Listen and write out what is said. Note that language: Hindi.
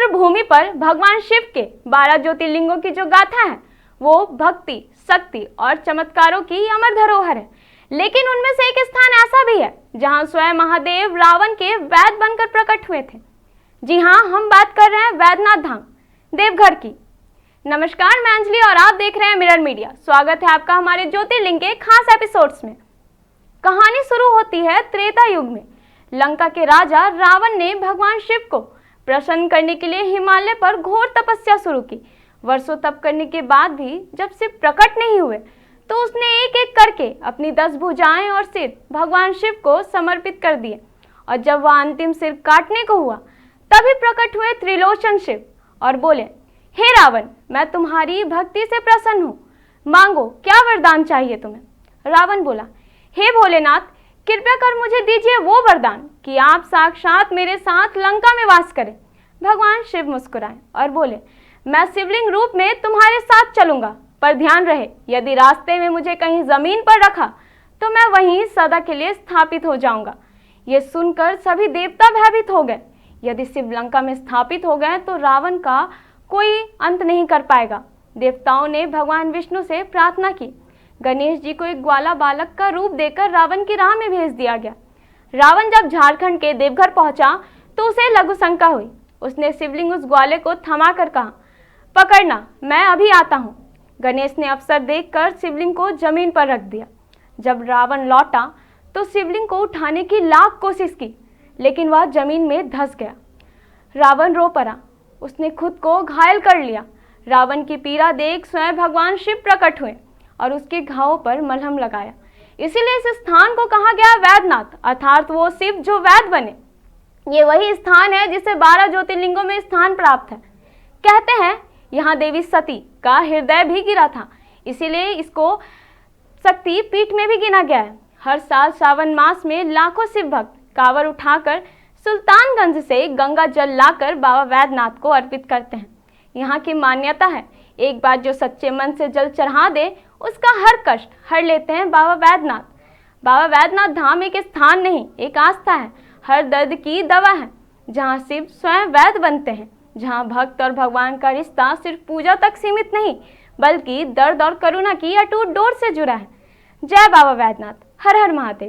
पवित्र भूमि पर भगवान शिव के 12 ज्योतिर्लिंगों की जो गाथा है वो भक्ति, शक्ति और चमत्कारों की अमर धरोहर है। लेकिन उनमें से एक स्थान ऐसा भी है जहां स्वयं महादेव रावण के वैद्य बनकर प्रकट हुए थे। जी हाँ, हम बात कर रहे हैं वैद्यनाथ धाम देवघर की। नमस्कार, मैं अंजलि और आप देख रहे हैं मिरर मीडिया। स्वागत है आपका हमारे ज्योतिर्लिंग के खास एपिसोड्स में। कहानी शुरू होती है त्रेता युग में। लंका के राजा रावण ने भगवान शिव को प्रसन्न करने के लिए हिमालय पर घोर तपस्या शुरू की। वर्षों तप करने के बाद भी जब शिव प्रकट नहीं हुए तो उसने एक एक करके अपनी 10 भुजाएं और सिर भगवान शिव को समर्पित कर दिए। और जब वह अंतिम सिर काटने को हुआ तभी प्रकट हुए त्रिलोचन शिव और बोले, हे रावण, मैं तुम्हारी भक्ति से प्रसन्न हूँ, मांगो क्या वरदान चाहिए तुम्हें। रावण बोला, हे भोलेनाथ, कृपया कर मुझे दीजिए वो वरदान कि आप साक्षात मेरे साथ लंका में वास करें। भगवान शिव मुस्कुराए और बोले, मैं शिवलिंग रूप में तुम्हारे साथ चलूंगा, पर ध्यान रहे यदि रास्ते में मुझे कहीं जमीन पर रखा तो मैं वहीं सदा के लिए स्थापित हो जाऊंगा। ये सुनकर सभी देवता भयभीत हो गए। यदि शिव लंका में स्थापित हो गए तो रावण का कोई अंत नहीं कर पाएगा। देवताओं ने भगवान विष्णु से प्रार्थना की। गणेश जी को एक ग्वाला बालक का रूप देकर रावण की राह में भेज दिया गया। रावण जब झारखंड के देवघर पहुंचा तो उसे लघु शंका हुई। उसने शिवलिंग उस ग्वाले को थमा कर कहा, पकड़ना, मैं अभी आता हूँ। गणेश ने अवसर देखकर शिवलिंग को जमीन पर रख दिया। जब रावण लौटा तो शिवलिंग को उठाने की लाख कोशिश की, लेकिन वह जमीन में धंस गया। रावण रो पड़ा, उसने खुद को घायल कर लिया। रावण की पीड़ा देख स्वयं भगवान शिव प्रकट हुए और उसके घावों पर मलहम लगाया। इसीलिए इस स्थान को कहा गया वैद्यनाथ, अर्थात वो शिव जो वैद्य बने। ये वही स्थान है जिसे 12 ज्योतिर्लिंगों में स्थान प्राप्त है। कहते हैं यहाँ देवी सती का हृदय भी गिरा था, इसीलिए इसको शक्ति पीठ में भी गिना गया है। हर साल श्रावण मास में लाखों शिव भक्त कांवड़ उठाकर सुल्तानगंज से गंगा जल लाकर बाबा वैद्यनाथ को अर्पित करते हैं। यहाँ की मान्यता है, एक बार जो सच्चे मन से जल चढ़ा दे उसका हर कष्ट हर लेते हैं बाबा वैद्यनाथ। बाबा वैद्यनाथ धाम एक स्थान नहीं, एक आस्था है, हर दर्द की दवा है, जहाँ शिव स्वयं वैद्य बनते हैं, जहाँ भक्त और भगवान का रिश्ता सिर्फ पूजा तक सीमित नहीं बल्कि दर्द और करुणा की अटूट डोर से जुड़ा है। जय बाबा वैद्यनाथ, हर हर महादेव।